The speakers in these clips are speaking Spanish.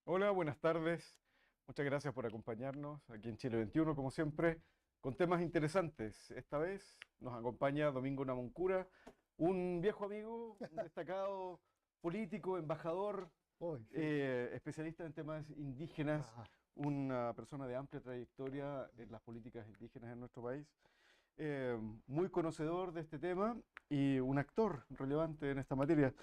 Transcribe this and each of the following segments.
Hola, buenas tardes. Muchas gracias por acompañarnos aquí en Chile 21, como siempre, con temas interesantes. Esta vez nos acompaña Domingo Namoncura, un viejo amigo, un destacado político, embajador, Hoy, sí. especialista en temas indígenas, Ajá. una persona de amplia trayectoria en las políticas indígenas en nuestro país, eh, muy conocedor de este tema y un actor relevante en esta materia.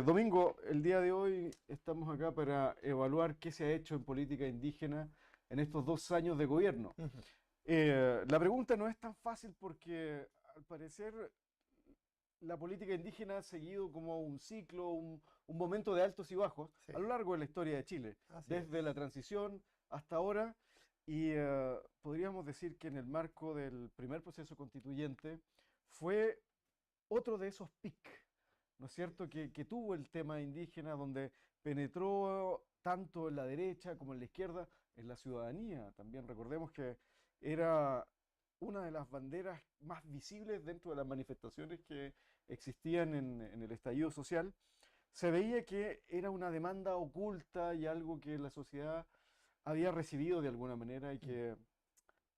Domingo, el día de hoy estamos acá para evaluar qué se ha hecho en política indígena en estos 2 años de gobierno. Ujú. La pregunta no es tan fácil porque al parecer la política indígena ha seguido como un ciclo, un momento de altos y bajos Sí, a lo largo de la historia de Chile, así desde la es. transición hasta ahora, y podríamos decir que en el marco del primer proceso constituyente fue otro de esos pic, ¿no es Sí, cierto?, que tuvo el tema indígena, donde penetró tanto en la derecha como en la izquierda, en la ciudadanía. También recordemos que era una de las banderas más visibles dentro de las manifestaciones que existían en el estallido social. Se veía que era una demanda oculta y algo que la sociedad había recibido de alguna manera y mm, que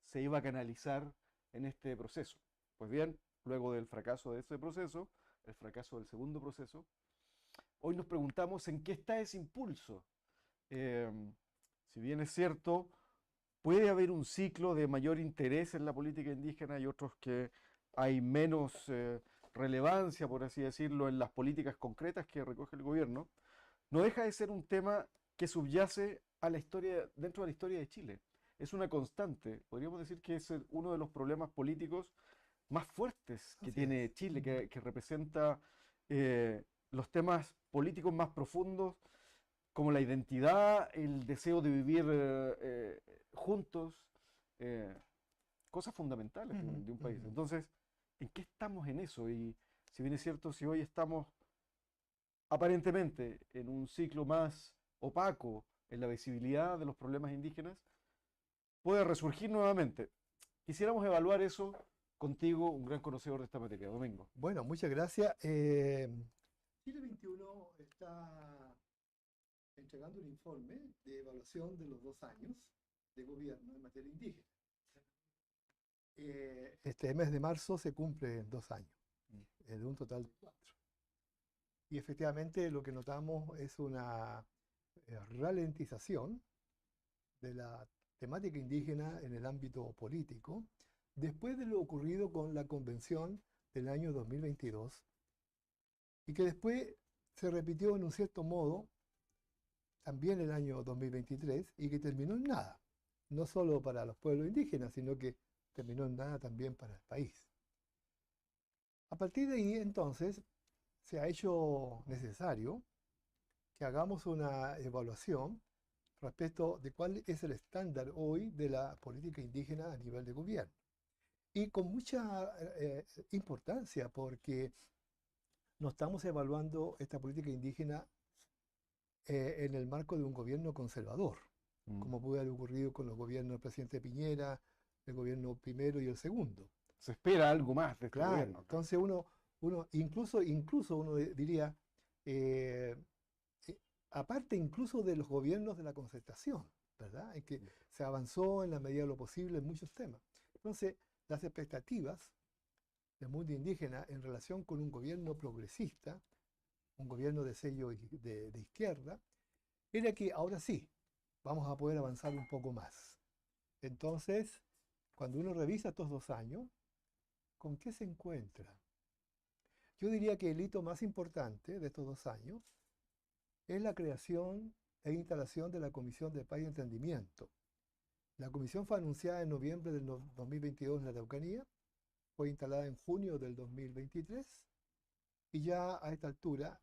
se iba a canalizar en este proceso. Pues bien, luego del fracaso de ese proceso, el fracaso del segundo proceso, hoy nos preguntamos en qué está ese impulso. Eh, si bien es cierto, puede haber un ciclo de mayor interés en la política indígena y otros que hay menos relevancia, por así decirlo, en las políticas concretas que recoge el gobierno, no deja de ser un tema que subyace a la historia, dentro de la historia de Chile. Es una constante. Podríamos decir que es uno de los problemas políticos más fuertes que así tiene es. Chile, Ujú. que representa los temas políticos más profundos, como la identidad, el deseo de vivir juntos, eh, cosas fundamentales de Ujú, de un país. ujú. Entonces, ¿en qué estamos en eso? Y si bien es cierto, si hoy estamos aparentemente en un ciclo más opaco en la visibilidad de los problemas indígenas, puede resurgir nuevamente. Quisiéramos evaluar eso contigo, un gran conocedor de esta materia, Domingo. Bueno, muchas gracias. Chile 21 está entregando un informe de evaluación de los 2 años de gobierno en materia indígena. Este mes de marzo se cumplen 2 años, Mm. de un total de 4. Y efectivamente lo que notamos es una ralentización de la temática indígena en el ámbito político, después de lo ocurrido con la convención del año 2022, y que después se repitió en un cierto modo también el año 2023 y que terminó en nada, no solo para los pueblos indígenas, sino que terminó en nada también para el país. A partir de ahí entonces se ha hecho necesario que hagamos una evaluación respecto de cuál es el estándar hoy de la política indígena a nivel de gobierno. Y con mucha importancia, porque no estamos evaluando esta política indígena en el marco de un gobierno conservador, Mm. como pudo haber ocurrido con los gobiernos del presidente Piñera, el gobierno primero y el segundo. Se espera algo más de este Claro, gobierno, claro. entonces uno incluso uno diría, eh, eh, aparte incluso de los gobiernos de la concertación, ¿verdad? En que Mm. se avanzó en la medida de lo posible en muchos temas. Entonces, las expectativas del mundo indígena en relación con un gobierno progresista, un gobierno de sello de izquierda, era que ahora sí, vamos a poder avanzar un poco más. Entonces, cuando uno revisa estos 2 años, ¿con qué se encuentra? Yo diría que el hito más importante de estos 2 años es la creación e instalación de la Comisión de Paz y Entendimiento. La comisión fue anunciada en noviembre del 2022 en la Araucanía, fue instalada en junio del 2023 y ya a esta altura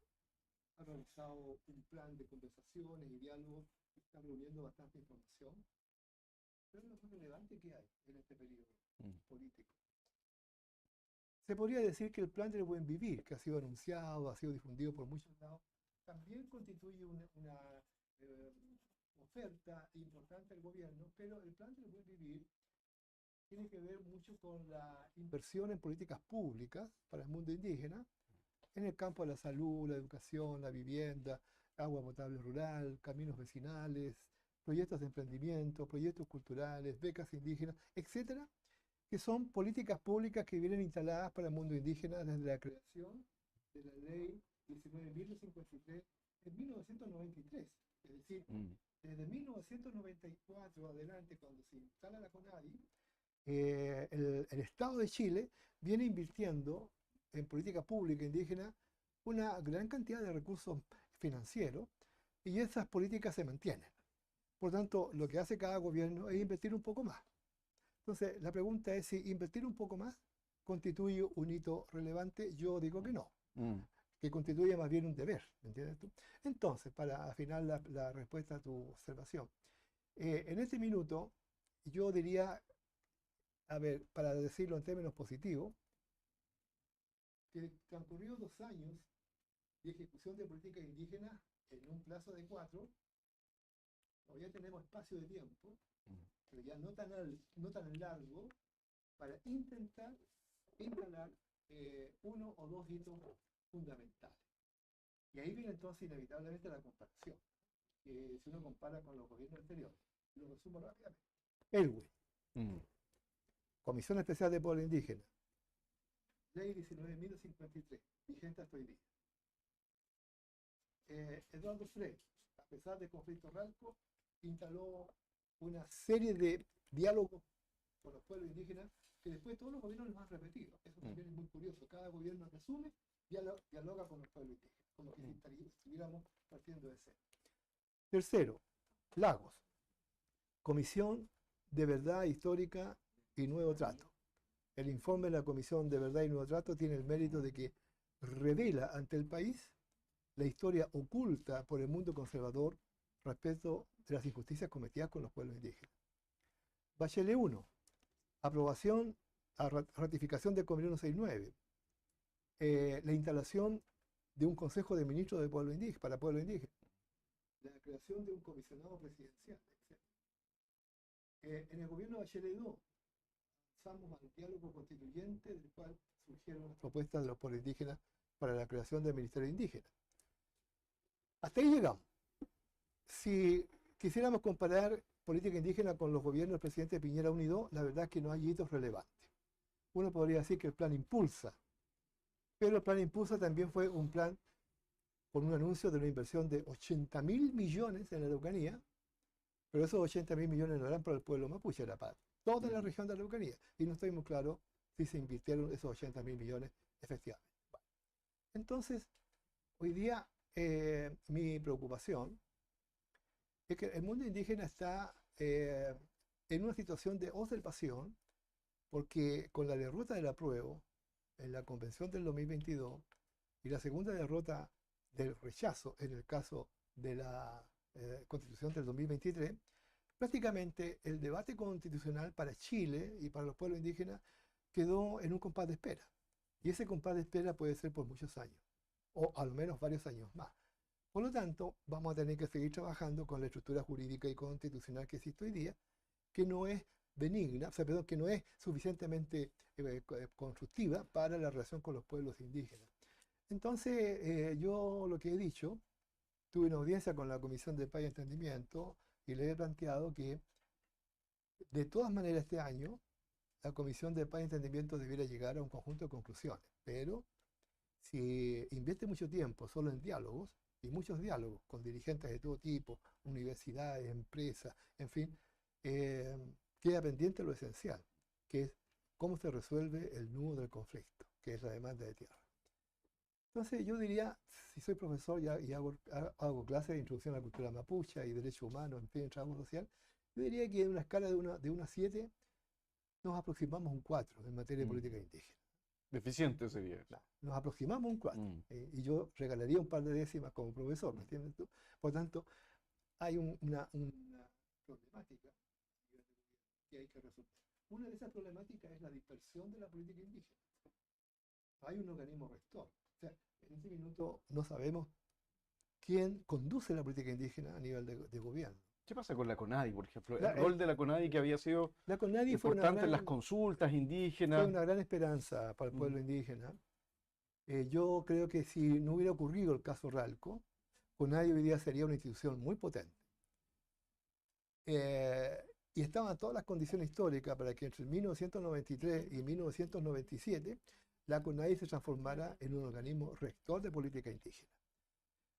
ha realizado un plan de conversaciones y diálogos, está reuniendo bastante información, pero es lo más relevante que hay en este periodo Mm. político. Se podría decir que el plan del buen vivir, que ha sido anunciado, ha sido difundido por muchos lados, también constituye una eh, oferta importante al gobierno, pero el plan del buen vivir tiene que ver mucho con la inversión en políticas públicas para el mundo indígena, en el campo de la salud, la educación, la vivienda, agua potable rural, caminos vecinales, proyectos de emprendimiento, proyectos culturales, becas indígenas, etcétera, que son políticas públicas que vienen instaladas para el mundo indígena desde la creación de la ley 19.053 en 1993. Es decir, desde 1994 adelante, cuando se instala la CONADI, el Estado de Chile viene invirtiendo en política pública indígena una gran cantidad de recursos financieros y esas políticas se mantienen. Por tanto, lo que hace cada gobierno es invertir un poco más. Entonces, la pregunta es si invertir un poco más constituye un hito relevante. Yo digo que no, que constituye más bien un deber, ¿me entiendes tú? Entonces, para afinar la respuesta a tu observación, en este minuto yo diría, a ver, para decirlo en términos positivos, que transcurridos 2 años de ejecución de política indígena en un plazo de 4, todavía tenemos espacio de tiempo, pero ya no tan largo, para intentar instalar 1 o 2 hitos fundamentales. Y ahí viene entonces inevitablemente la comparación, que si uno compara con los gobiernos anteriores. Lo resumo rápidamente. ELWE, Comisión Especial de Pueblo Indígena, Ley 19.053, vigente hasta hoy día. Eduardo Frei, a pesar del conflicto Ralco, instaló una serie de diálogos con los pueblos indígenas que después todos los gobiernos los han repetido. Eso también es muy curioso. Cada gobierno que asume dialoga con los pueblos indígenas, como que si estuviéramos partiendo de cero. Tercero, Lagos, Comisión de Verdad Histórica y Nuevo Trato. El informe de la Comisión de Verdad y Nuevo Trato tiene el mérito de que revela ante el país la historia oculta por el mundo conservador respecto de las injusticias cometidas con los pueblos indígenas. Bachelet 1, aprobación a ratificación del Convenio 69, la instalación de un Consejo de Ministros de Pueblo Indígena, para pueblo indígena, la creación de un comisionado presidencial, etc. En el gobierno de Bachelet 2, pasamos al diálogo constituyente, del cual surgieron las propuestas de los pueblos indígenas para la creación del Ministerio Indígena. Hasta ahí llegamos. Si quisiéramos comparar política indígena con los gobiernos del presidente Piñera 1 y 2, la verdad es que no hay hitos relevantes. Uno podría decir que el plan Impulsa, pero el plan Impulsa también fue un plan con un anuncio de una inversión de 80.000 millones en la Araucanía, pero esos 80.000 millones no eran para el pueblo mapuche, era para toda la región de la Araucanía, y no estoy muy claro si se invirtieron esos 80.000 millones efectivamente. Bueno, entonces, hoy día mi preocupación es que el mundo indígena está en una situación de observación, porque con la derrota del apruebo en la convención del 2022 y la segunda derrota del rechazo en el caso de la constitución del 2023, prácticamente el debate constitucional para Chile y para los pueblos indígenas quedó en un compás de espera. Y ese compás de espera puede ser por muchos años, o al menos varios años más. Por lo tanto, vamos a tener que seguir trabajando con la estructura jurídica y constitucional que existe hoy día, que no es benigna, o sea, perdón, que no es suficientemente constructiva para la relación con los pueblos indígenas. Entonces, yo lo que he dicho, tuve una audiencia con la Comisión de Paz y Entendimiento y le he planteado que, de todas maneras, este año, la Comisión de Paz y Entendimiento debiera llegar a un conjunto de conclusiones, pero si invierte mucho tiempo solo en diálogos, y muchos diálogos con dirigentes de todo tipo, universidades, empresas, en fin, queda pendiente lo esencial, que es cómo se resuelve el nudo del conflicto, que es la demanda de tierra. Entonces yo diría, si soy profesor y hago clases de introducción a la cultura mapuche y derechos humanos, en fin, trabajo social, yo diría que en una escala de 1 a 7 nos aproximamos a un 4 en materia de política indígena. Deficiente sería. Claro, nos aproximamos a un 4. Y yo regalaría un par de décimas como profesor, ¿me entiendes tú? Por tanto, hay una problemática que hay que resolver. Una de esas problemáticas es la dispersión de la política indígena. Hay un organismo rector. O sea, en este minuto no sabemos quién conduce la política indígena a nivel de gobierno. ¿Qué pasa con la CONADI, por ejemplo? El rol de la CONADI, que había sido importante en las consultas indígenas. Fue una gran esperanza para el pueblo indígena. Yo creo que si no hubiera ocurrido el caso Ralco, CONADI hoy día sería una institución muy potente. Y estaban todas las condiciones históricas para que entre 1993 y 1997 la CONADI se transformara en un organismo rector de política indígena.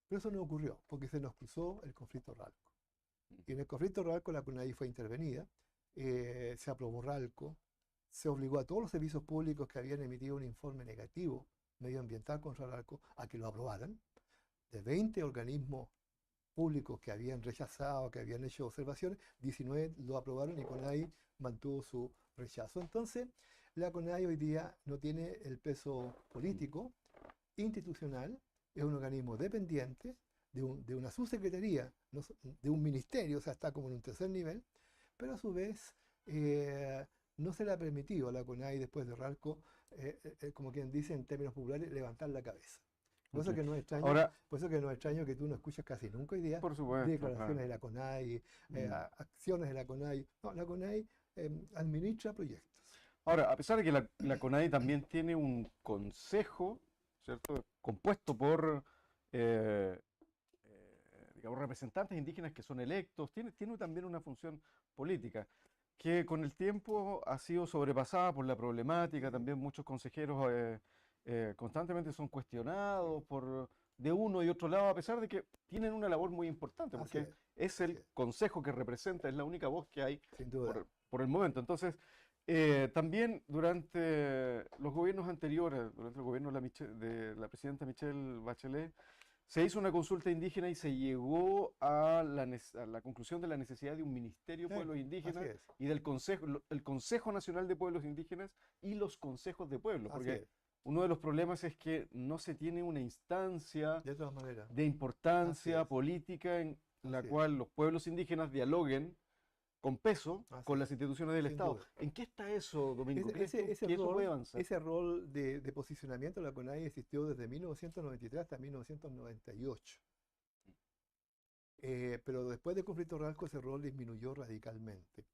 Pero eso no ocurrió, porque se nos cruzó el conflicto Ralco. Y en el conflicto Ralco la CONADI fue intervenida, se aprobó Ralco, se obligó a todos los servicios públicos que habían emitido un informe negativo medioambiental contra Ralco a que lo aprobaran. De 20 organismos públicos que habían rechazado, que habían hecho observaciones, 19 lo aprobaron y CONADI mantuvo su rechazo. Entonces, la CONADI hoy día no tiene el peso político, institucional, es un organismo dependiente de una subsecretaría, de un ministerio, o sea, está como en un tercer nivel, pero a su vez no se le ha permitido a la CONADI después de Ralco, como quien dice en términos populares, levantar la cabeza. Por eso que no es extraño, Ahora, por eso que no es extraño que tú no escuchas casi nunca hoy día por supuesto, declaraciones claro. de la CONADI, acciones de la CONADI. No, la CONADI administra proyectos. Ahora, a pesar de que la CONADI también tiene un consejo, ¿cierto? Compuesto por, digamos, representantes indígenas que son electos, tiene también una función política, que con el tiempo ha sido sobrepasada por la problemática, también muchos consejeros constantemente son cuestionados de uno y otro lado, a pesar de que tienen una labor muy importante, Así porque es así el consejo que representa, es la única voz que hay sin duda. por el momento. Entonces, también durante los gobiernos anteriores, durante el gobierno de la presidenta Michelle Bachelet, se hizo una consulta indígena y se llegó a la conclusión de la necesidad de un Ministerio de Sí, Pueblos así Indígenas es, y del el Consejo Nacional de Pueblos Indígenas y los consejos de pueblos, así porque es. uno de los problemas es que no se tiene una instancia De todas maneras, de así importancia es, política en la así es, cual los pueblos indígenas dialoguen con peso así con es, las instituciones del sin Estado. duda. ¿En qué está eso, Domingo? ¿Crees tú Ese que eso puede rol, avanzar? ese rol de posicionamiento de la CONADI existió desde 1993 hasta 1998. Pero después del conflicto Ralco ese rol disminuyó radicalmente.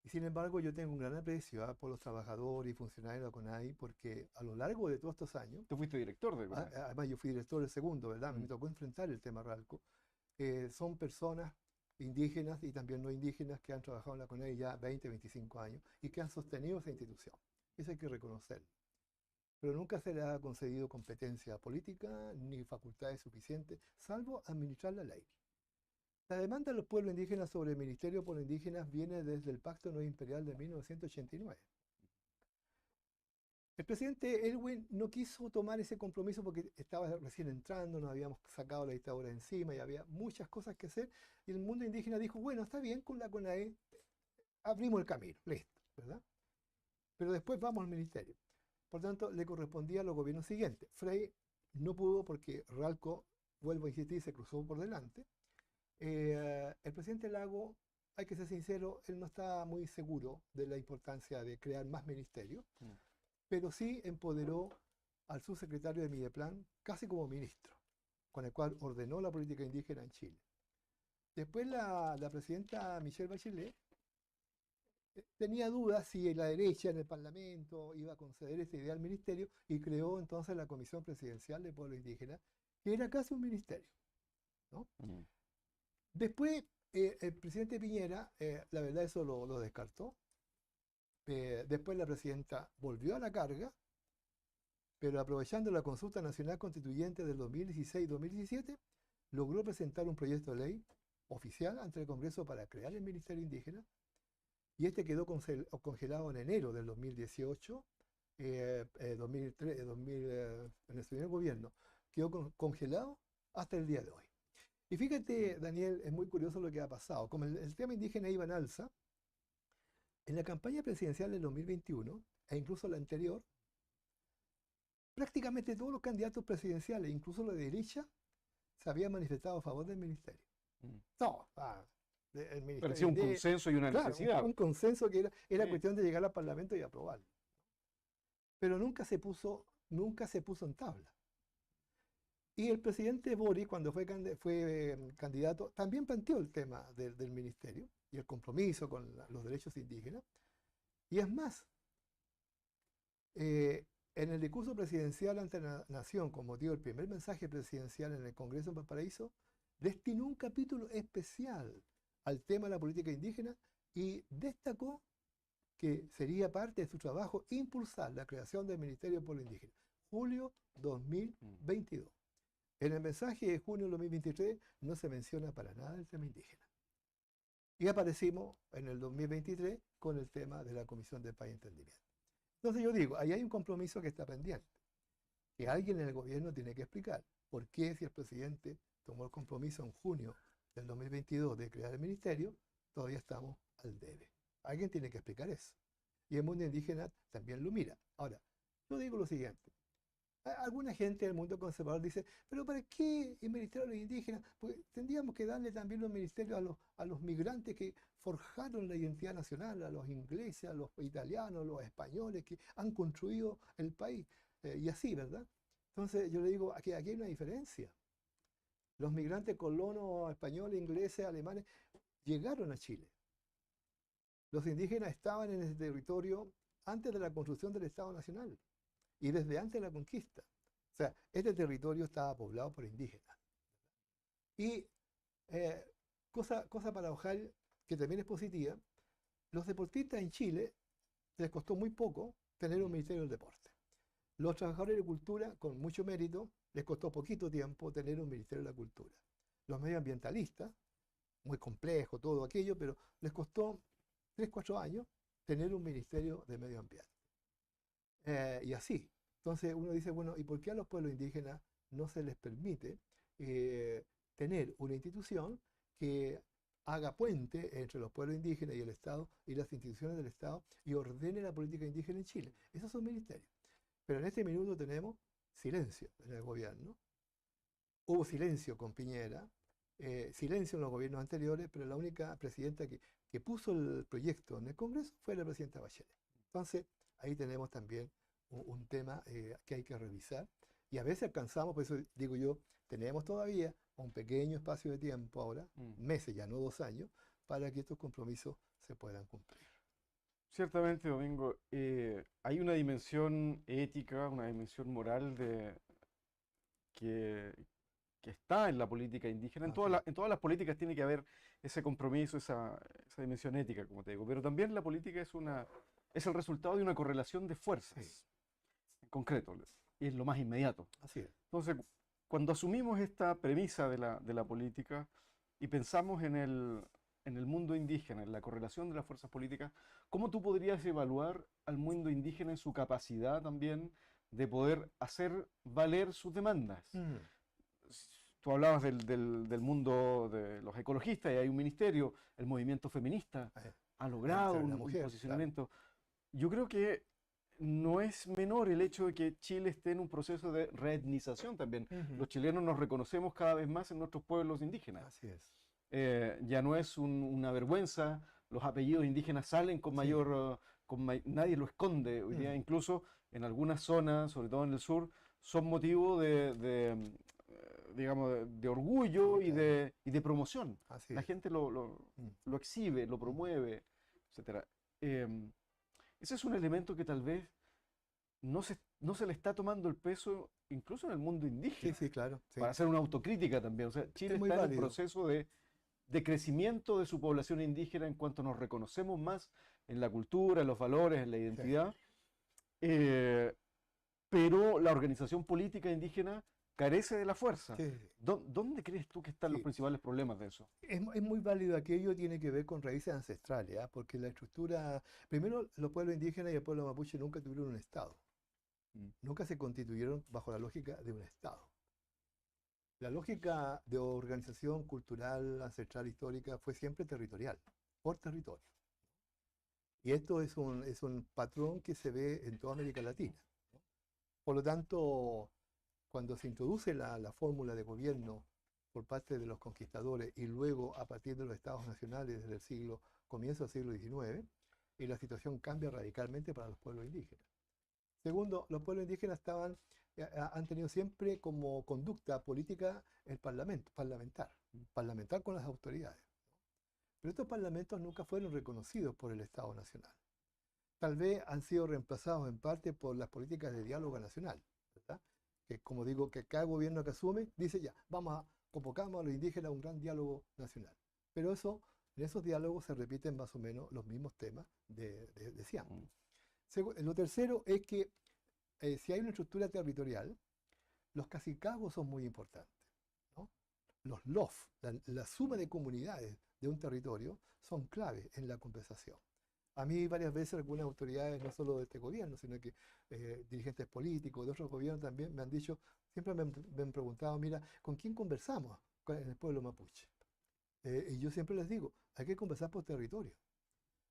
Y sin embargo yo tengo un gran aprecio por los trabajadores y funcionarios de la CONADI porque a lo largo de todos estos años, Tú fuiste director de CONADI. además yo fui director del segundo, ¿verdad? Me Mm. tocó enfrentar el tema Ralco. Son personas indígenas y también no indígenas que han trabajado en la CONADI ya 20, 25 años y que han sostenido esa institución. Eso hay que reconocerlo. Pero nunca se le ha concedido competencia política ni facultades suficientes, salvo administrar la ley. La demanda de los pueblos indígenas sobre el Ministerio de Pueblos Indígenas viene desde el Pacto No Imperial de 1989. El presidente Elwin no quiso tomar ese compromiso porque estaba recién entrando, nos habíamos sacado la dictadura encima y había muchas cosas que hacer. Y el mundo indígena dijo, bueno, está bien, con la CONAE abrimos el camino, listo, ¿verdad? Pero después vamos al ministerio. Por tanto, le correspondía a los gobiernos siguientes. Frei no pudo porque Ralco, vuelvo a insistir, se cruzó por delante. El presidente Lago, hay que ser sincero, él no está muy seguro de la importancia de crear más ministerios, pero sí empoderó al subsecretario de Mideplan casi como ministro, con el cual ordenó la política indígena en Chile. Después la presidenta Michelle Bachelet tenía dudas si la derecha en el Parlamento iba a conceder esta idea al ministerio y creó entonces la Comisión Presidencial de Pueblos Indígenas, que era casi un ministerio, ¿no? Después, el presidente Piñera, la verdad eso lo descartó. Después la presidenta volvió a la carga, pero aprovechando la consulta nacional constituyente del 2016-2017, logró presentar un proyecto de ley oficial ante el Congreso para crear el Ministerio Indígena, y este quedó congelado en enero del 2018, 2003, en el primer gobierno, quedó congelado hasta el día de hoy. Y fíjate, Daniel, es muy curioso lo que ha pasado. Como el tema indígena iba en alza, en la campaña presidencial del 2021, e incluso la anterior, prácticamente todos los candidatos presidenciales, incluso la derecha, se habían manifestado a favor del ministerio. No, el ministerio Parecía un consenso y una claro, necesidad. un consenso que era Sí. cuestión de llegar al Parlamento y aprobarlo. Pero nunca se puso en tabla. Y el presidente Boric, cuando fue candidato, también planteó el tema del ministerio y el compromiso con los derechos indígenas. Y es más, En el discurso presidencial ante la nación, con motivo del primer mensaje presidencial en el Congreso en Valparaíso, destinó un capítulo especial al tema de la política indígena y destacó que sería parte de su trabajo impulsar la creación del Ministerio del Pueblo Indígena. Julio 2022. En el mensaje de junio de 2023 no se menciona para nada el tema indígena. Y aparecimos en el 2023 con el tema de la Comisión de Paz y Entendimiento. Entonces yo digo, ahí hay un compromiso que está pendiente, que alguien en el gobierno tiene que explicar por qué si el presidente tomó el compromiso en junio del 2022 de crear el ministerio, todavía estamos al debe. Alguien tiene que explicar eso. Y el mundo indígena también lo mira. Ahora, yo digo lo siguiente. Alguna gente del mundo conservador dice, pero ¿para qué el Ministerio de los Indígenas? Porque tendríamos que darle también los ministerios a los migrantes que forjaron la identidad nacional, a los ingleses, a los italianos, a los españoles que han construido el país. Y así, ¿verdad? Entonces yo le digo, aquí hay una diferencia. Los migrantes colonos españoles, ingleses, alemanes, llegaron a Chile. Los indígenas estaban en ese territorio antes de la construcción del Estado Nacional y desde antes de la conquista. O sea, este territorio estaba poblado por indígenas. Y cosa paradojal, que también es positiva, los deportistas en Chile les costó muy poco tener un Ministerio del Deporte. Los trabajadores de cultura, con mucho mérito, les costó poquito tiempo tener un Ministerio de la Cultura. Los medioambientalistas, muy complejo todo aquello, pero les costó 3, 4 años tener un Ministerio de Medio Ambiente. Y así. Entonces uno dice, bueno, ¿y por qué a los pueblos indígenas no se les permite tener una institución que haga puente entre los pueblos indígenas y el Estado y las instituciones del Estado y ordene la política indígena en Chile? Esos son ministerios. Pero en este minuto tenemos silencio en el gobierno. Hubo silencio con Piñera, silencio en los gobiernos anteriores, pero la única presidenta que puso el proyecto en el Congreso fue la presidenta Bachelet. Entonces, ahí tenemos también un tema que hay que revisar. Y a veces alcanzamos, por eso digo yo, tenemos todavía un pequeño espacio de tiempo ahora, meses ya, no 2 años, para que estos compromisos se puedan cumplir. Ciertamente, Domingo, hay una dimensión ética, una dimensión moral que, que está en la política indígena. En todas las políticas tiene que haber ese compromiso, esa dimensión ética, como te digo. Pero también la política es el resultado de una correlación de fuerzas, en concreto, y es lo más inmediato. Así es. Entonces, cuando asumimos esta premisa de la política y pensamos en el mundo indígena, en la correlación de las fuerzas políticas, ¿cómo tú podrías evaluar al mundo indígena en su capacidad también de poder hacer valer sus demandas? Tú hablabas del mundo de los ecologistas y hay un ministerio, el movimiento feminista ha logrado un posicionamiento. Claro. Yo creo que no es menor el hecho de que Chile esté en un proceso de reetnización también. Los chilenos nos reconocemos cada vez más en nuestros pueblos indígenas. Así es. Ya no es una vergüenza, los apellidos indígenas salen con mayor... nadie lo esconde hoy día, incluso en algunas zonas, sobre todo en el sur, son motivo digamos, de orgullo y de promoción. La gente lo exhibe, lo promueve, etc. Ese es un elemento que tal vez no se le está tomando el peso incluso en el mundo indígena. Sí, claro. Sí. Para hacer una autocrítica también. O sea, Chile está en un proceso de crecimiento de su población indígena en cuanto nos reconocemos más en la cultura, en los valores, en la identidad. Pero la organización política indígena carece de la fuerza. Sí. ¿Dónde crees tú que están los principales problemas de eso? Es muy válido aquello, tiene que ver con raíces ancestrales, porque la estructura, primero los pueblos indígenas y el pueblo mapuche nunca tuvieron un Estado, nunca se constituyeron bajo la lógica de un Estado. La lógica de organización cultural, ancestral, histórica fue siempre territorial, por territorio. Y esto es un patrón que se ve en toda América Latina. Por lo tanto, cuando se introduce la fórmula de gobierno por parte de los conquistadores y luego a partir de los estados nacionales desde el comienzo del siglo XIX, y la situación cambia radicalmente para los pueblos indígenas. Segundo, los pueblos indígenas han tenido siempre como conducta política el parlamentar con las autoridades. Pero estos parlamentos nunca fueron reconocidos por el Estado Nacional. tal vez han sido reemplazados en parte por las políticas de diálogo nacional, ¿verdad? Que como digo, que cada gobierno que asume dice ya, convocamos a los indígenas a un gran diálogo nacional. Pero en esos diálogos se repiten más o menos los mismos temas de siempre. Lo tercero es que si hay una estructura territorial, los cacicazgos son muy importantes, ¿no? Los LOF, la suma de comunidades de un territorio, son clave en la compensación. A mí varias veces algunas autoridades, no solo de este gobierno, sino que dirigentes políticos de otros gobiernos también me han dicho, siempre me han preguntado, mira, ¿con quién conversamos en el pueblo mapuche? Y yo siempre les digo, hay que conversar por territorio.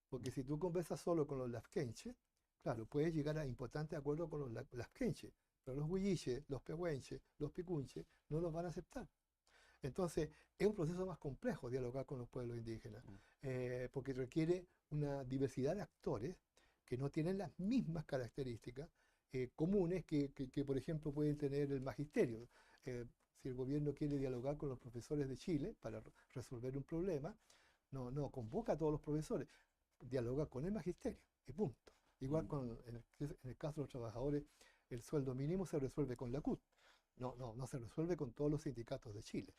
Porque si tú conversas solo con los lafkenche, claro, puedes llegar a importantes acuerdos con los lafkenche, pero los huilliche, los pehuenche, los picunche no los van a aceptar. Entonces, es un proceso más complejo dialogar con los pueblos indígenas, porque requiere una diversidad de actores que no tienen las mismas características comunes que, por ejemplo, pueden tener el magisterio. Si el gobierno quiere dialogar con los profesores de Chile para resolver un problema, no convoca a todos los profesores, dialoga con el magisterio y punto. Igual en el caso de los trabajadores, el sueldo mínimo se resuelve con la CUT. No se resuelve con todos los sindicatos de Chile.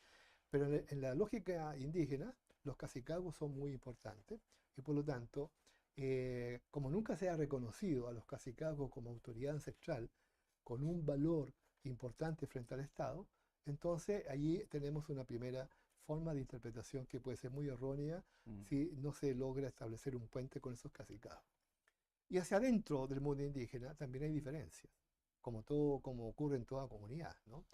Pero en la lógica indígena, los cacicazgos son muy importantes y por lo tanto, como nunca se ha reconocido a los cacicazgos como autoridad ancestral con un valor importante frente al Estado, entonces allí tenemos una primera forma de interpretación que puede ser muy errónea si no se logra establecer un puente con esos cacicazgos. Y hacia adentro del mundo indígena también hay diferencias, como ocurre en toda comunidad, ¿no?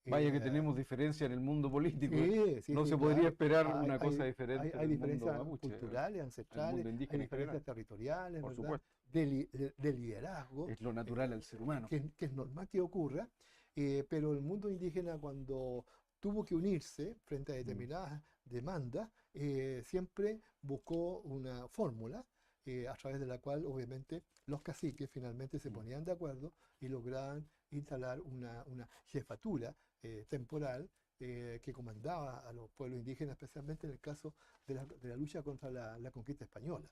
Vaya que tenemos diferencia en el mundo político. Sí, No se podría claro. esperar una cosa diferente Hay en el mundo diferencias mapuche, culturales, el ancestrales, mundo hay indígena en general, diferencias territoriales, por ¿verdad? supuesto. De liderazgo, Es lo natural al ser humano. que es normal que ocurra, pero el mundo indígena cuando tuvo que unirse frente a determinadas demandas, siempre buscó una fórmula a través de la cual obviamente los caciques finalmente se ponían de acuerdo y lograban instalar una jefatura temporal que comandaba a los pueblos indígenas, especialmente en el caso de la lucha contra la conquista española.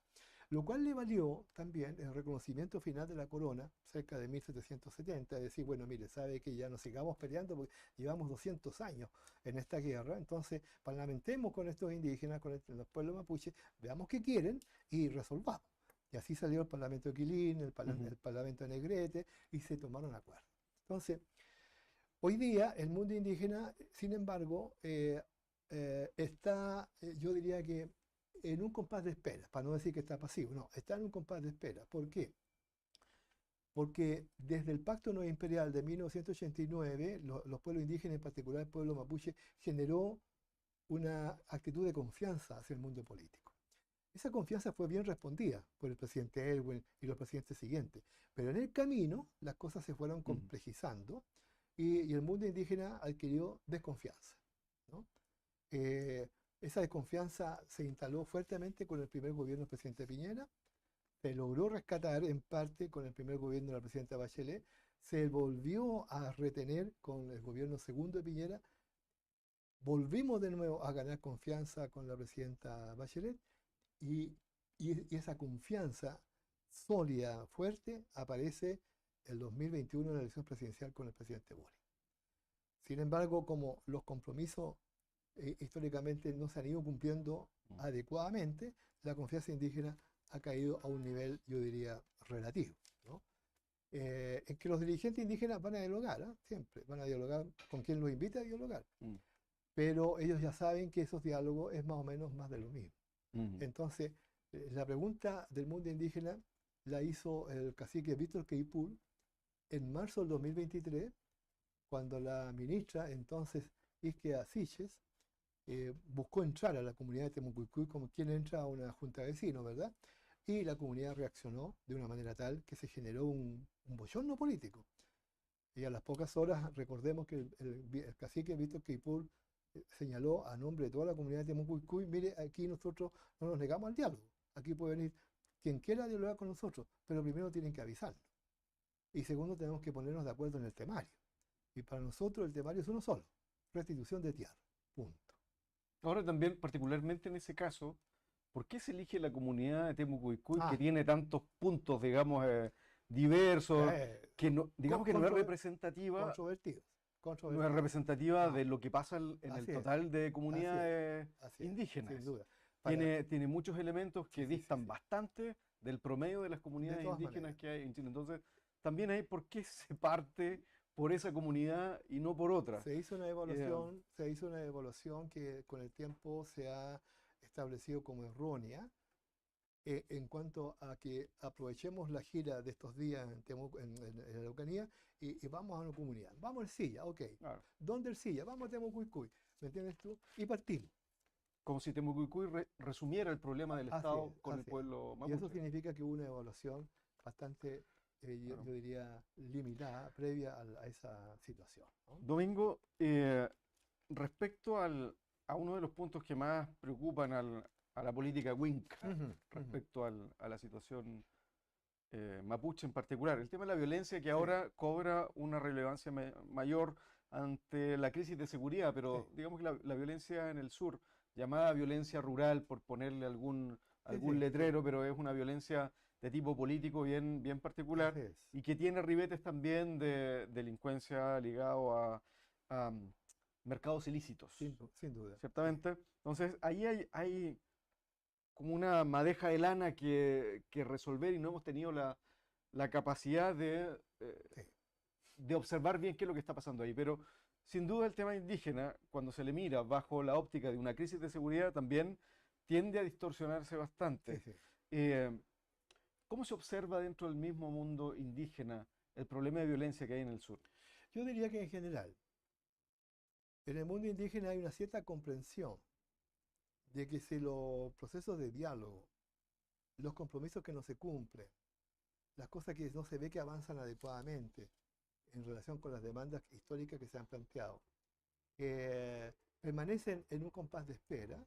Lo cual le valió también el reconocimiento final de la corona, cerca de 1770, de decir, bueno, mire, sabe que ya no sigamos peleando porque llevamos 200 años en esta guerra, entonces parlamentemos con estos indígenas, con los pueblos mapuches, veamos qué quieren y resolvamos. Y así salió el Parlamento de Quilín, el Parlamento de Negrete, y se tomaron acuerdos. Entonces, hoy día el mundo indígena, sin embargo, está, yo diría que en un compás de espera, para no decir que está pasivo, no, está en un compás de espera. ¿Por qué? Porque desde el Pacto No Imperial de 1989, los pueblos indígenas, en particular el pueblo mapuche, generó una actitud de confianza hacia el mundo político. Esa confianza fue bien respondida por el presidente Elwin y los presidentes siguientes, pero en el camino las cosas se fueron complejizando y el mundo indígena adquirió desconfianza, ¿no? Esa desconfianza se instaló fuertemente con el primer gobierno del presidente Piñera, se logró rescatar en parte con el primer gobierno de la presidenta Bachelet, se volvió a retener con el gobierno segundo de Piñera, volvimos de nuevo a ganar confianza con la presidenta Bachelet y esa confianza sólida, fuerte, aparece el 2021 en la elección presidencial con el presidente Boric. Sin embargo, como los compromisos históricamente no se han ido cumpliendo adecuadamente, la confianza indígena ha caído a un nivel, yo diría, relativo, ¿no? En que los dirigentes indígenas van a dialogar, siempre, van a dialogar con quien los invita a dialogar, pero ellos ya saben que esos diálogos es más o menos más de lo mismo. Entonces, la pregunta del mundo indígena la hizo el cacique Víctor Queipul en marzo del 2023, cuando la ministra entonces Isquia Siches buscó entrar a la comunidad de Temucuicui como quien entra a una junta de vecinos, ¿verdad? Y la comunidad reaccionó de una manera tal que se generó un bochorno político. Y a las pocas horas, recordemos que el cacique Víctor Queipul señaló a nombre de toda la comunidad de Temucuicui, mire, aquí nosotros no nos negamos al diálogo, aquí puede venir quien quiera dialogar con nosotros, pero primero tienen que avisarnos. Y segundo, tenemos que ponernos de acuerdo en el temario. Y para nosotros el temario es uno solo, restitución de tierra, punto. Ahora también, particularmente en ese caso, ¿por qué se elige la comunidad de Temucuicui que Ah, tiene tantos puntos, digamos, diversos, eh, que no, digamos que no es representativa, controvertidos, no es controvertidos. representativa No, de lo que pasa en el así es, total de así es, comunidades así es, sin indígenas? duda. Para, Tiene muchos elementos sí, que sí, sí, distan sí. bastante del promedio de las De comunidades todas indígenas maneras. que hay en Chile. Entonces, también hay por qué se parte por esa comunidad y no por otra. Eh, Se hizo una evaluación que con el tiempo se ha establecido como errónea en cuanto a que aprovechemos la gira de estos días en la Araucanía y vamos a una comunidad. Vamos al Silla, ok. claro, ¿Dónde el Silla? Vamos a Temucuicui, ¿me entiendes tú? Y partimos. como si Temucuicui resumiera el problema del Así Estado es, con el así es. pueblo Y eso mapuche. significa que hubo una evaluación bastante, Claro. yo diría, limitada previa a esa situación, ¿no? Domingo, respecto a uno de los puntos que más preocupan a la política Winca, Ujú, ujú. respecto a la situación mapuche en particular, el tema de la violencia que Sí, ahora cobra una relevancia mayor ante la crisis de seguridad, sí, pero digamos que la violencia en el sur, llamada violencia rural por ponerle sí, algún sí, sí, letrero, pero es una violencia de tipo político bien particular así es, y que tiene ribetes también de delincuencia ligado a mercados ilícitos, sin duda, sí, ciertamente. Entonces, ahí hay como una madeja de lana que resolver y no hemos tenido la capacidad sí. de observar bien qué es lo que está pasando ahí. Pero sin duda el tema indígena, cuando se le mira bajo la óptica de una crisis de seguridad, también tiende a distorsionarse Sí, bastante. sí. Eh, ¿Cómo se observa dentro del mismo mundo indígena el problema de violencia que hay en el sur? Yo diría que en general, en el mundo indígena hay una cierta comprensión de que si los procesos de diálogo, los compromisos que no se cumplen, las cosas que no se ve que avanzan adecuadamente en relación con las demandas históricas que se han planteado, permanecen en un compás de espera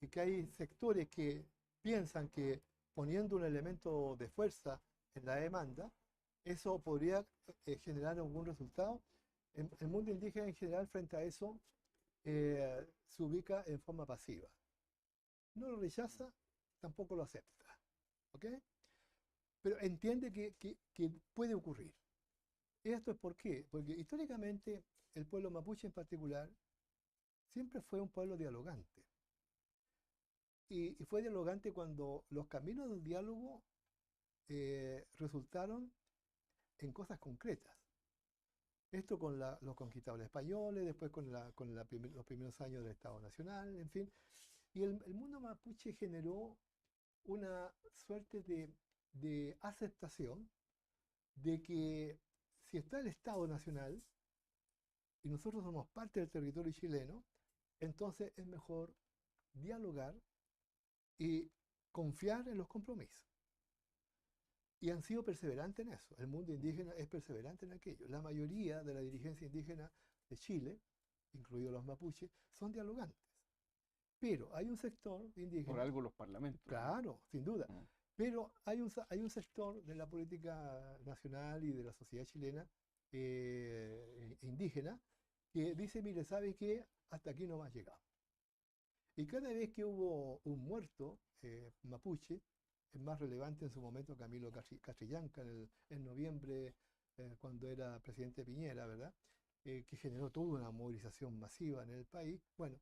y que hay sectores que piensan que poniendo un elemento de fuerza en la demanda, eso podría generar algún resultado. El mundo indígena en general frente a eso se ubica en forma pasiva. No lo rechaza, tampoco lo acepta. ¿Ok? Pero entiende que puede ocurrir. ¿Esto es por qué? Porque históricamente el pueblo mapuche en particular siempre fue un pueblo dialogante. Y fue dialogante cuando los caminos del diálogo resultaron en cosas concretas. Esto con los conquistadores españoles, después con los primeros años del Estado Nacional, en fin. Y el mundo mapuche generó una suerte de aceptación de que si está el Estado Nacional y nosotros somos parte del territorio chileno, entonces es mejor dialogar y confiar en los compromisos. Y han sido perseverantes en eso. El mundo indígena es perseverante en aquello. La mayoría de la dirigencia indígena de Chile, incluidos los mapuches, son dialogantes. Pero hay un sector Por indígena, algo los parlamentos, ¿no? claro, sin duda, Mm. pero hay un sector de la política nacional y de la sociedad chilena indígena que dice, mire, ¿sabe qué? Hasta aquí no más llegado. Y cada vez que hubo un muerto mapuche, el más relevante en su momento Camilo Catrillanca en noviembre, cuando era presidente Piñera, ¿verdad? Que generó toda una movilización masiva en el país. Bueno,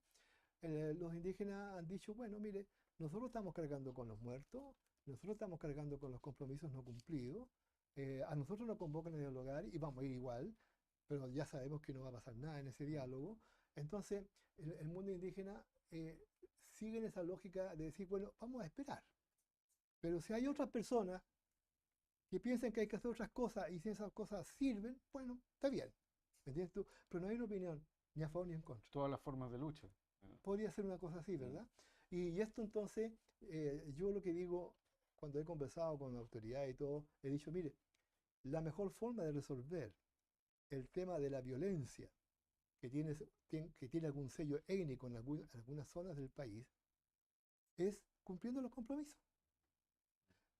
los indígenas han dicho, bueno, mire, nosotros estamos cargando con los muertos, nosotros estamos cargando con los compromisos no cumplidos, a nosotros nos convocan a dialogar y vamos a ir igual, pero ya sabemos que no va a pasar nada en ese diálogo. Entonces, el mundo indígena sigue en esa lógica de decir, bueno, vamos a esperar. Pero si hay otras personas que piensan que hay que hacer otras cosas y si esas cosas sirven, bueno, está bien. ¿Me entiendes tú? Pero no hay una opinión ni a favor ni en contra. Todas las formas de lucha. Podría ser una cosa así, Mm. ¿verdad? Y esto entonces, yo lo que digo, cuando he conversado con la autoridad y todo, he dicho, mire, la mejor forma de resolver el tema de la violencia que tiene algún sello étnico en algunas zonas del país es cumpliendo los compromisos,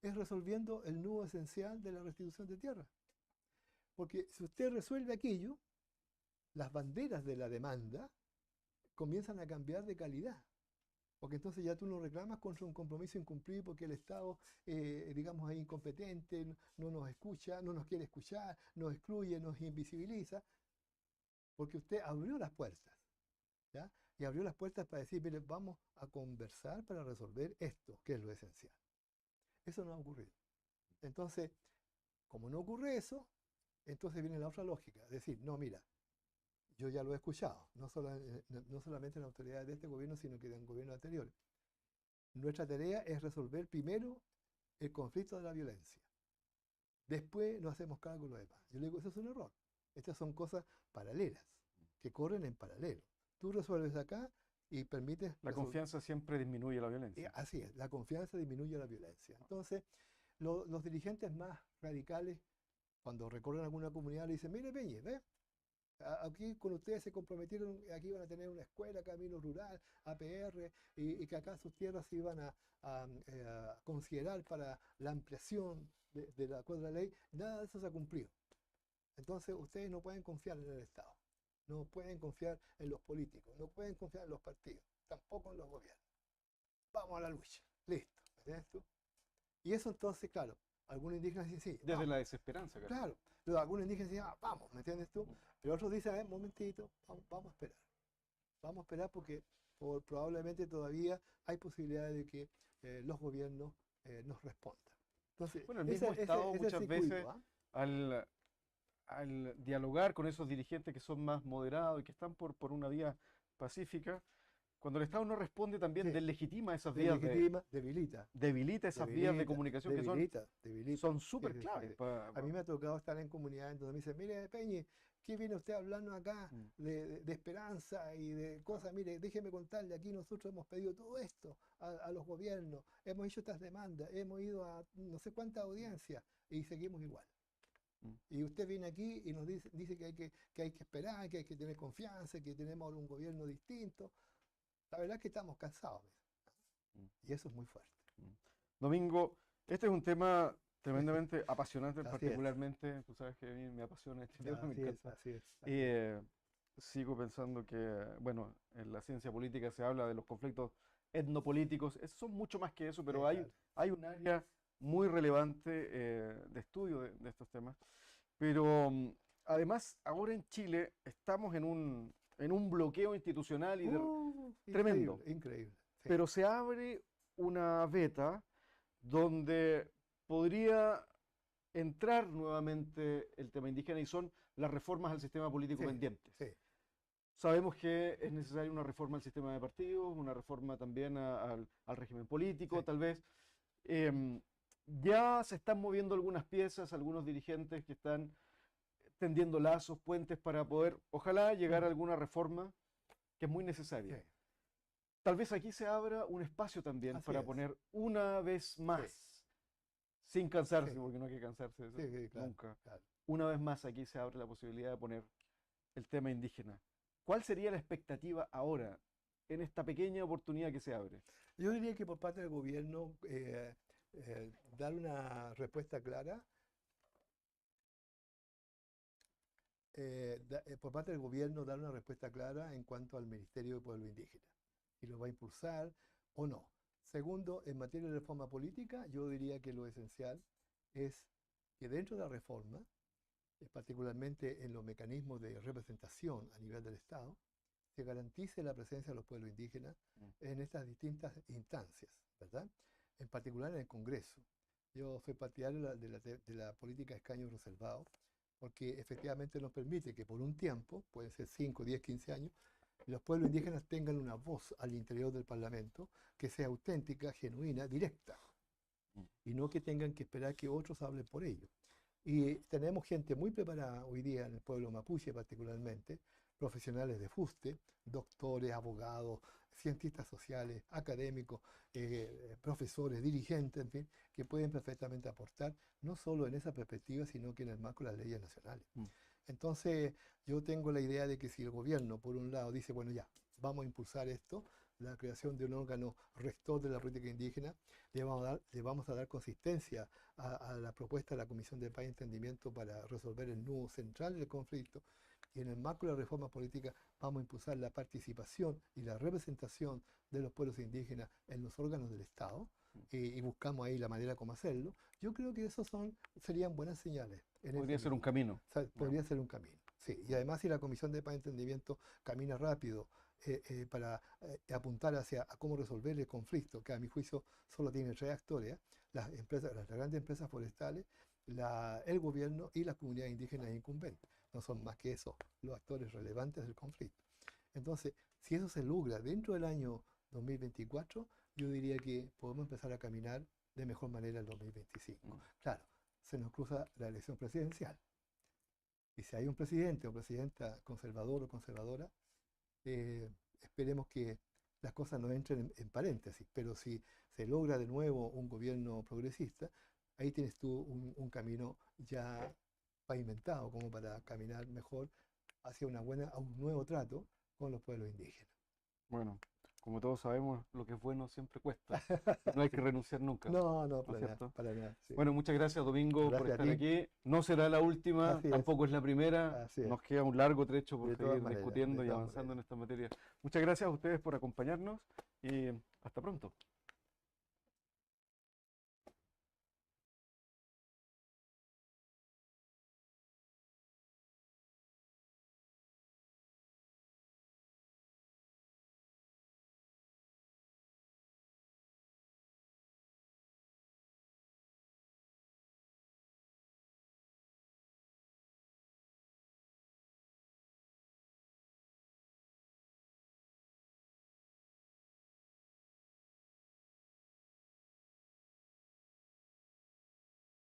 es resolviendo el nudo esencial de la restitución de tierra. Porque si usted resuelve aquello, las banderas de la demanda comienzan a cambiar de calidad. Porque entonces ya tú no reclamas contra un compromiso incumplido porque el Estado, digamos, es incompetente, no nos escucha, no nos quiere escuchar, nos excluye, nos invisibiliza, porque usted abrió las puertas, ¿ya? Y abrió las puertas para decir, mire, vamos a conversar para resolver esto, que es lo esencial. Eso no ha ocurrido. Entonces, como no ocurre eso, entonces viene la otra lógica, decir, no, mira, yo ya lo he escuchado, no solamente en las autoridades de este gobierno, sino que en gobiernos anteriores. Nuestra tarea es resolver primero el conflicto de la violencia. Después nos hacemos cargo de lo demás. Yo le digo, eso es un error. Estas son cosas paralelas, que corren en paralelo. Tú resuelves acá y permites... La confianza siempre disminuye la violencia. Así es, la confianza disminuye la violencia. Entonces, los dirigentes más radicales, cuando recorren alguna comunidad, le dicen, mire Peña, ¿ves? Aquí con ustedes se comprometieron, aquí iban a tener una escuela, camino rural, APR, y que acá sus tierras se iban a considerar para la ampliación de la acuerdo de la ley. Nada de eso se ha cumplido. Entonces ustedes no pueden confiar en el Estado, no pueden confiar en los políticos, no pueden confiar en los partidos, tampoco en los gobiernos. Vamos a la lucha, listo, ¿entiendes tú? Y eso entonces, claro, algunos indígenas dicen sí. Desde vamos. la desesperanza, Claro. Pero algunos indígenas dicen, vamos, ¿me entiendes tú? Pero otros dicen, un momentito, vamos a esperar. Vamos a esperar porque probablemente todavía hay posibilidades de que los gobiernos nos respondan. Entonces, bueno, el mismo Estado muchas veces ¿ah? al dialogar con esos dirigentes que son más moderados y que están por una vía pacífica, cuando el Estado no responde también Sí. deslegitima esas vías, debilita esas vías de comunicación que son súper claves. A mí me ha tocado estar en comunidades donde me dicen, mire Peñi, ¿qué viene usted hablando acá de esperanza y de cosas? Mire, déjeme contarle, aquí nosotros hemos pedido todo esto a los gobiernos, hemos hecho estas demandas, hemos ido a no sé cuántas audiencias y seguimos igual. Y usted viene aquí y nos dice que hay que esperar, que hay que tener confianza, que tenemos ahora un gobierno distinto. La verdad es que estamos cansados. Y eso es muy fuerte. Domingo, este es un tema tremendamente apasionante, Así particularmente, tú sabes que a mí me apasiona este tema, me encanta. Así es. Y sigo pensando que, bueno, en la ciencia política se habla de los conflictos etnopolíticos, son mucho más que eso, pero hay un área muy relevante de estudio de estos temas. Pero además, ahora en Chile estamos en un bloqueo institucional y tremendo. Increíble. Sí. Pero se abre una veta donde podría entrar nuevamente el tema indígena y son las reformas al sistema político pendientes. Sí. Sabemos que es necesaria una reforma al sistema de partidos, una reforma también al régimen político, tal vez. Ya se están moviendo algunas piezas, algunos dirigentes que están tendiendo lazos, puentes para poder, ojalá, llegar a alguna reforma que es muy necesaria. Sí. Tal vez aquí se abra un espacio también para poner una vez más, sin cansarse, porque no hay que cansarse de eso nunca. Claro. Una vez más aquí se abre la posibilidad de poner el tema indígena. ¿Cuál sería la expectativa ahora, en esta pequeña oportunidad que se abre? Yo diría que por parte del gobierno dar una respuesta clara. Por parte del gobierno dar una respuesta clara en cuanto al Ministerio de Pueblo Indígena. Y lo va a impulsar o no. Segundo, en materia de reforma política, yo diría que lo esencial es que dentro de la reforma, particularmente en los mecanismos de representación a nivel del Estado, se garantice la presencia de los pueblos indígenas en estas distintas instancias, ¿verdad? En particular en el Congreso. Yo soy partidario de la política de escaños reservados, porque efectivamente nos permite que por un tiempo, pueden ser 5, 10, 15 años, los pueblos indígenas tengan una voz al interior del Parlamento que sea auténtica, genuina, directa, y no que tengan que esperar que otros hablen por ellos. Y tenemos gente muy preparada hoy día en el pueblo mapuche particularmente, profesionales de fuste, doctores, abogados, cientistas sociales, académicos, profesores, dirigentes, en fin, que pueden perfectamente aportar, no solo en esa perspectiva, sino que en el marco de las leyes nacionales. Entonces, yo tengo la idea de que si el gobierno, por un lado, dice, bueno, ya, vamos a impulsar esto, la creación de un órgano rector de la política indígena, le vamos a dar consistencia a la propuesta de la Comisión de Paz y Entendimiento para resolver el nudo central del conflicto, y en el marco de la reforma política vamos a impulsar la participación y la representación de los pueblos indígenas en los órganos del Estado, y buscamos ahí la manera como hacerlo. Yo creo que esos serían buenas señales. Podría ser un camino. O sea, podría ser un camino, sí. Y además, si la Comisión de Paz y Entendimiento camina rápido para apuntar hacia a cómo resolver el conflicto, que a mi juicio solo tiene tres actores: las grandes empresas forestales, el gobierno y las comunidades indígenas incumbentes. No son más que eso los actores relevantes del conflicto. Entonces, si eso se logra dentro del año 2024, yo diría que podemos empezar a caminar de mejor manera el 2025. Claro, se nos cruza la elección presidencial. Y si hay un presidente o presidenta conservador o conservadora, esperemos que las cosas no entren en paréntesis, pero si se logra de nuevo un gobierno progresista, ahí tienes tú un camino ya pavimentado como para caminar mejor hacia a un nuevo trato con los pueblos indígenas. Bueno, como todos sabemos, lo que es bueno siempre cuesta. No hay que renunciar nunca. No, ¿No es para nada, cierto? para nada. Sí. Bueno, muchas gracias, Domingo, por Gracias a estar ti. aquí. No será la última, Así es. tampoco es la primera. Así es. Nos queda un largo trecho por De todas seguir maneras, discutiendo de y todas avanzando en maneras. esta materia. Muchas gracias a ustedes por acompañarnos y hasta pronto.